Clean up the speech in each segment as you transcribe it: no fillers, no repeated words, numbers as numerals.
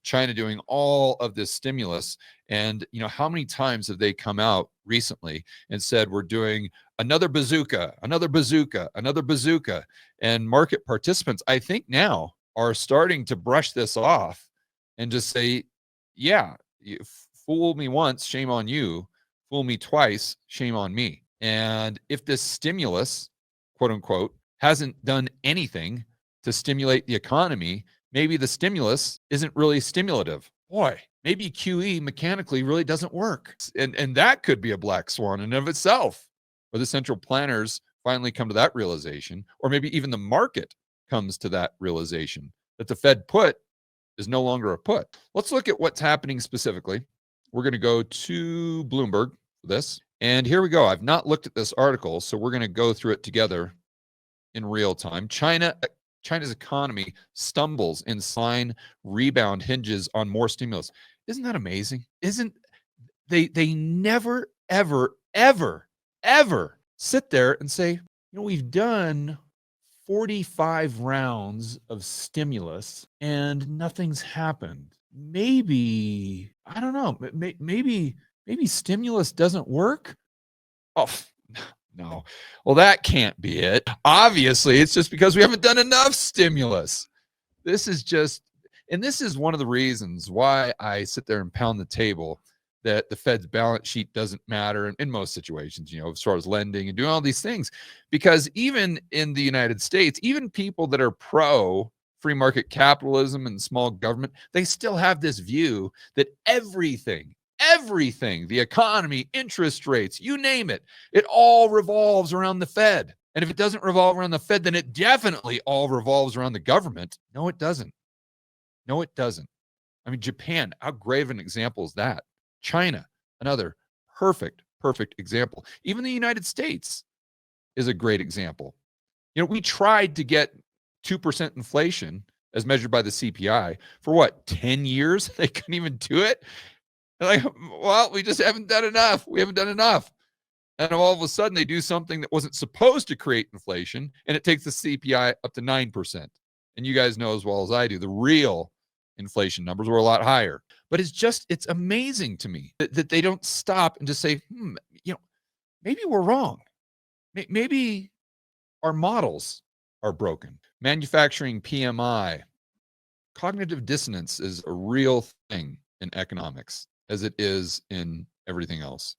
China doing all of this stimulus. And, how many times have they come out recently and said, we're doing another bazooka, another bazooka, another bazooka? And market participants, I think now, are starting to brush this off and just say, yeah, you fool me once, shame on you. Fool me twice, shame on me. And if this stimulus, quote unquote, hasn't done anything to stimulate the economy, maybe the stimulus isn't really stimulative. Boy, maybe QE mechanically really doesn't work. And that could be a black swan in and of itself, where the central planners finally come to that realization, or maybe even the market comes to that realization that the Fed put is no longer a put. Let's look at what's happening specifically. We're going to go to Bloomberg for this. And here we go. I've not looked at this article, so we're going to go through it together in real time. China's economy stumbles in sign rebound hinges on more stimulus. Isn't that amazing? Isn't they never, ever, ever, ever sit there and say, we've done 45 rounds of stimulus and nothing's happened. Maybe, I don't know, maybe stimulus doesn't work. Oh, no. Well, that can't be it. Obviously, it's just because we haven't done enough stimulus. This is one of the reasons why I sit there and pound the table that the Fed's balance sheet doesn't matter in most situations, as far as lending and doing all these things. Because even in the United States, even people that are pro free market capitalism and small government, they still have this view that everything, the economy, interest rates, you name it, it all revolves around the Fed. And if it doesn't revolve around the Fed, then it definitely all revolves around the government. No, it doesn't. No, it doesn't. I mean, Japan, how grave an example is that? China, another perfect example. Even the United States is a great example. We tried to get 2% inflation as measured by the CPI for what, 10 years? They couldn't even do it. Like, well, we just haven't done enough. We haven't done enough. And all of a sudden they do something that wasn't supposed to create inflation, and it takes the CPI up to 9%. And you guys know as well as I do, the real inflation numbers were a lot higher. But it's amazing to me that they don't stop and just say, maybe we're wrong. Maybe our models are broken. Manufacturing PMI, cognitive dissonance is a real thing in economics, as it is in everything else.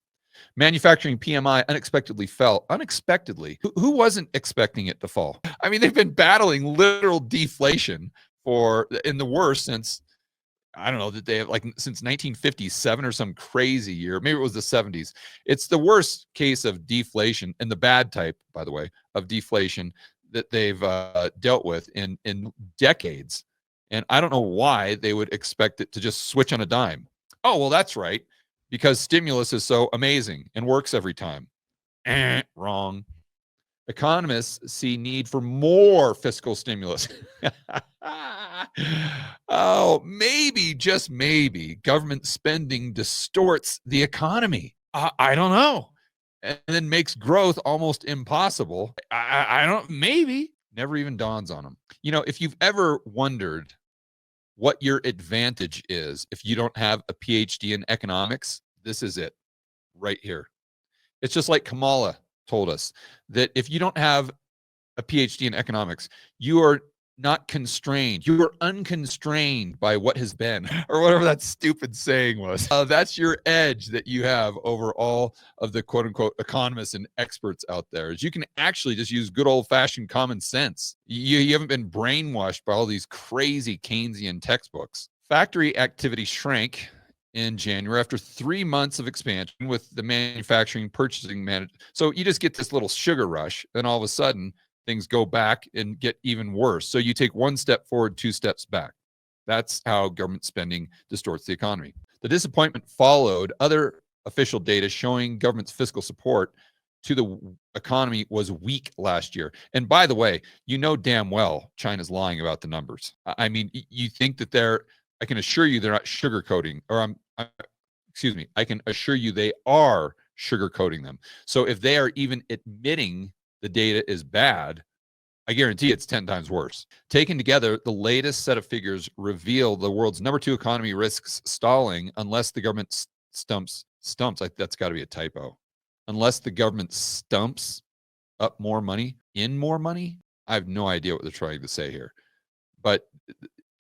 Manufacturing PMI unexpectedly fell. Unexpectedly. Who wasn't expecting it to fall? I mean, they've been battling literal deflation in the worst since, I don't know, that they have since 1957 or some crazy year. Maybe it was the 70s. It's the worst case of deflation, and the bad type, by the way, of deflation that they've dealt with in decades. And I don't know why they would expect it to just switch on a dime. Oh, well, that's right, because stimulus is so amazing and works every time. Wrong. Economists see need for more fiscal stimulus. Oh, maybe, just maybe, government spending distorts the economy. I don't know. And then makes growth almost impossible. I don't, maybe. Never even dawns on them. If you've ever wondered what your advantage is if you don't have a PhD in economics, this is it right here. It's just like Kamala told us, that if you don't have a PhD in economics, you are not constrained. You are unconstrained by what has been, or whatever that stupid saying was. That's your edge that you have over all of the quote unquote economists and experts out there, is you can actually just use good old fashioned common sense. You haven't been brainwashed by all these crazy Keynesian textbooks. Factory activity shrank in January after 3 months of expansion with the manufacturing purchasing manager. So you just get this little sugar rush, then all of a sudden things go back and get even worse. So you take 1 step forward, 2 steps back. That's how government spending distorts the economy. The disappointment followed other official data showing government's fiscal support to the economy was weak last year. And by the way, damn well China's lying about the numbers. I mean, you think that I can assure you they're not sugarcoating, or I can assure you they are sugarcoating them. So if they are even admitting the data is bad, I guarantee it's 10 times worse. Taken together, the latest set of figures reveal the world's number 2 economy risks stalling unless the government stumps. That's got to be a typo. Unless the government stumps up more money, in more money. I have no idea what they're trying to say here, but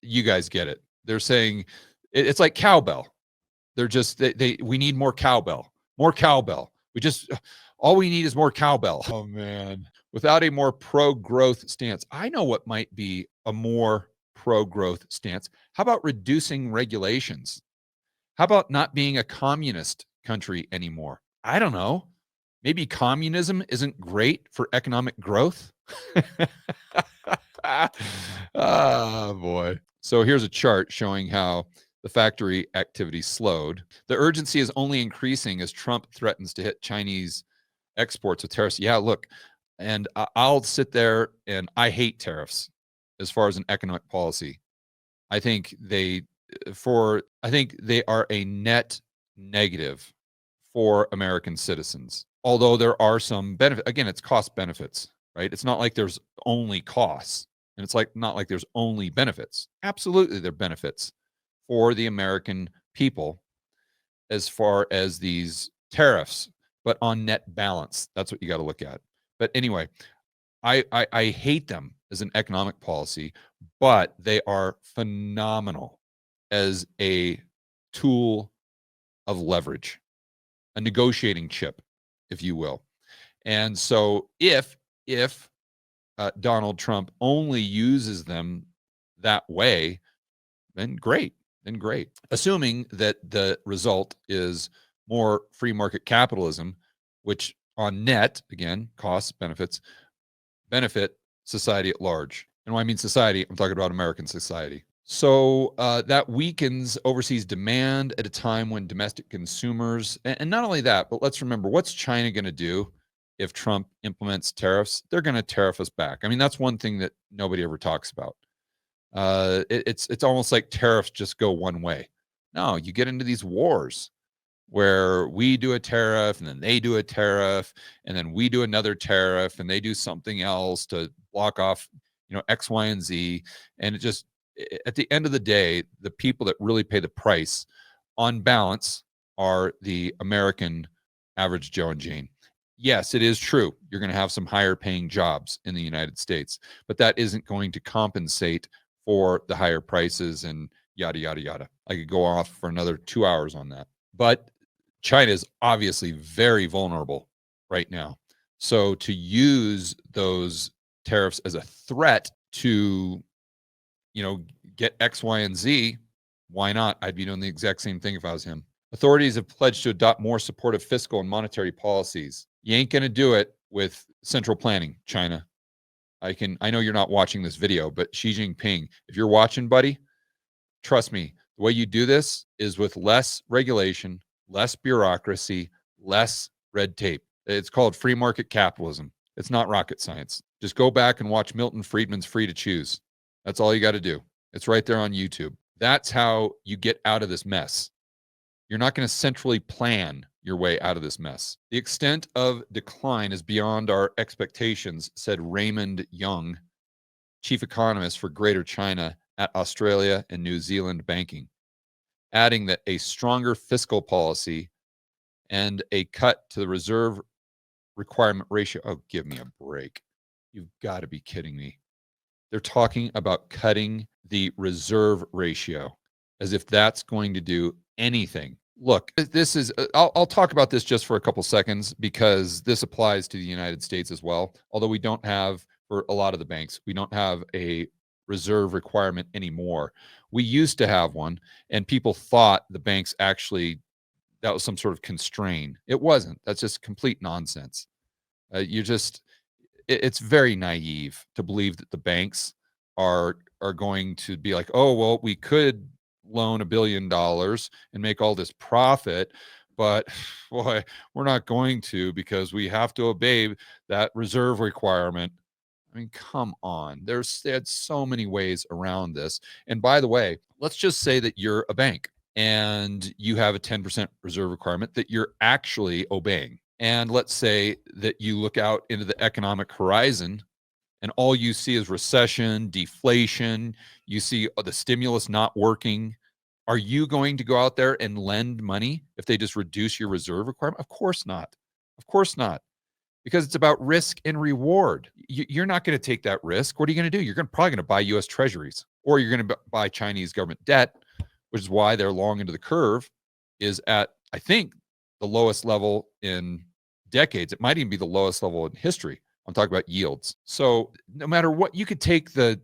you guys get it. They're saying it's like cowbell. They're just we need more cowbell. More cowbell. All we need is more cowbell. Oh man. Without a more pro-growth stance. I know what might be a more pro-growth stance. How about reducing regulations? How about not being a communist country anymore? I don't know. Maybe communism isn't great for economic growth. Ah, boy. So here's a chart showing how the factory activity slowed. The urgency is only increasing as Trump threatens to hit Chinese exports with tariffs. Yeah, look, and I'll sit there and I hate tariffs as far as an economic policy. I think they are a net negative for American citizens. Although there are some benefit, again, it's cost benefits, right? It's not like there's only costs, and it's not like there's only benefits. Absolutely, there are benefits for the American people as far as these tariffs, but on net balance, that's what you got to look at. But anyway, I hate them as an economic policy, but they are phenomenal as a tool of leverage, a negotiating chip, if you will. And so if Donald Trump only uses them that way, then great. Assuming that the result is more free market capitalism, which on net, again, costs, benefit society at large. And when I mean society, I'm talking about American society. So that weakens overseas demand at a time when domestic consumers, and not only that, but let's remember, what's China going to do if Trump implements tariffs? They're going to tariff us back. I mean, that's one thing that nobody ever talks about. It's almost like tariffs just go one way. No, you get into these wars where we do a tariff and then they do a tariff and then we do another tariff and they do something else to block off, X, Y, and Z. And it just, at the end of the day, the people that really pay the price on balance are the American average Joe and Jane. Yes, it is true. You're going to have some higher paying jobs in the United States, but that isn't going to compensate for the higher prices and yada, yada, yada. I could go off for another 2 hours on that. But China is obviously very vulnerable right now. So to use those tariffs as a threat to, get X, Y, and Z, why not? I'd be doing the exact same thing if I was him. Authorities have pledged to adopt more supportive fiscal and monetary policies. You ain't going to do it with central planning, China. I know you're not watching this video, but Xi Jinping, if you're watching, buddy, trust me, the way you do this is with less regulation, less bureaucracy, less red tape. It's called free market capitalism. It's not rocket science. Just go back and watch Milton Friedman's Free to Choose. That's all you got to do. It's right there on YouTube. That's how you get out of this mess. You're not going to centrally plan your way out of this mess. The extent of decline is beyond our expectations, said Raymond Young, chief economist for Greater China at Australia and New Zealand Banking, adding that a stronger fiscal policy and a cut to the reserve requirement ratio. Oh, give me a break. You've got to be kidding me. They're talking about cutting the reserve ratio as if that's going to do anything. Look, this is, I'll talk about this just for a couple seconds because this applies to the United States as well. Although we don't have, for a lot of the banks, we don't have a reserve requirement anymore. We used to have one, and people thought the banks actually, that was some sort of constraint. It wasn't. That's just complete nonsense. It's very naive to believe that the banks are going to be like, oh, well, we could loan $1 billion and make all this profit, but boy, we're not going to because we have to obey that reserve requirement. I mean, come on. There's so many ways around this. And by the way, let's just say that you're a bank and you have a 10% reserve requirement that you're actually obeying. And let's say that you look out into the economic horizon and all you see is recession, deflation, you see the stimulus not working, are you going to go out there and lend money if they just reduce your reserve requirement? Of course not. Of course not. Because it's about risk and reward. You're not going to take that risk. What are you going to do? You're probably going to buy U.S. treasuries, or you're going to buy Chinese government debt, which is why they're long into the curve, is at, I think, the lowest level in decades. It might even be the lowest level in history. I'm talking about yields. So no matter what, you could take the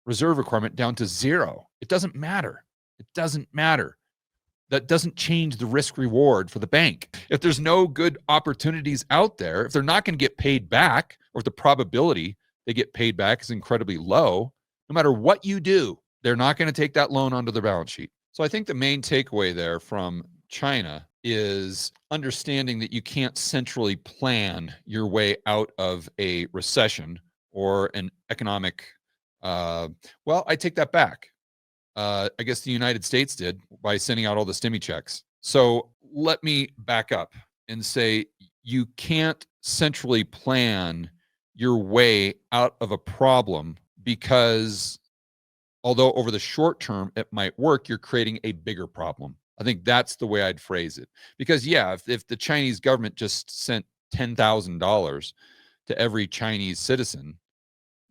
reserve requirement down to zero. It doesn't matter. It doesn't matter. That doesn't change the risk reward for the bank. If there's no good opportunities out there, if they're not going to get paid back, or if the probability they get paid back is incredibly low, no matter what you do, they're not going to take that loan onto their balance sheet. So I think the main takeaway there from China is understanding that you can't centrally plan your way out of a recession or an economic, well, I take that back. I guess the United States did by sending out all the stimmy checks. So let me back up and say you can't centrally plan your way out of a problem, because although over the short term it might work, you're creating a bigger problem. I think that's the way I'd phrase it. Because yeah, if the Chinese government just sent $10,000 to every Chinese citizen,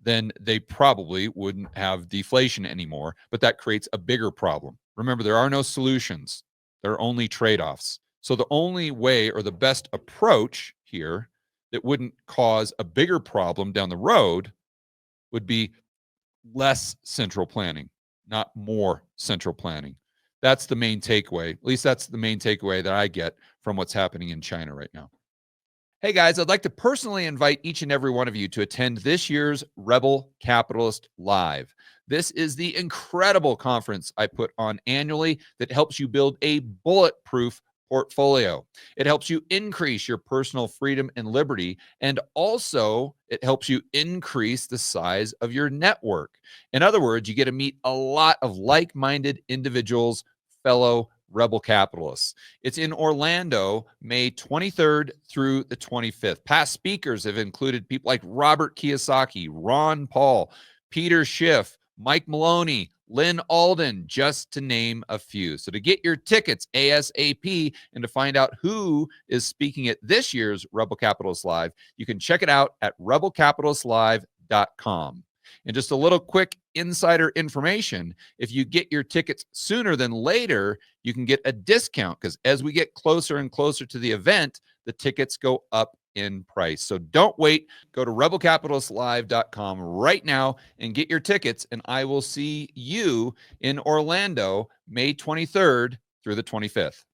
then they probably wouldn't have deflation anymore, but that creates a bigger problem. Remember, there are no solutions. There are only trade-offs. So the only way, or the best approach here that wouldn't cause a bigger problem down the road, would be less central planning, not more central planning. That's the main takeaway. At least that's the main takeaway that I get from what's happening in China right now. Hey guys, I'd like to personally invite each and every one of you to attend this year's Rebel Capitalist Live. This is the incredible conference I put on annually that helps you build a bulletproof portfolio. It helps you increase your personal freedom and liberty, and also it helps you increase the size of your network. In other words, you get to meet a lot of like-minded individuals, fellow Rebel Capitalists. It's in Orlando, May 23rd through the 25th. Past speakers have included people like Robert Kiyosaki, Ron Paul, Peter Schiff, Mike Maloney, Lynn Alden, just to name a few. So to get your tickets ASAP and to find out who is speaking at this year's Rebel Capitalist Live, you can check it out at rebelcapitalistlive.com. And just a little quick insider information, if you get your tickets sooner than later, you can get a discount, because as we get closer and closer to the event, the tickets go up in price. So don't wait. Go to rebelcapitalistlive.com right now and get your tickets, and I will see you in Orlando, May 23rd through the 25th.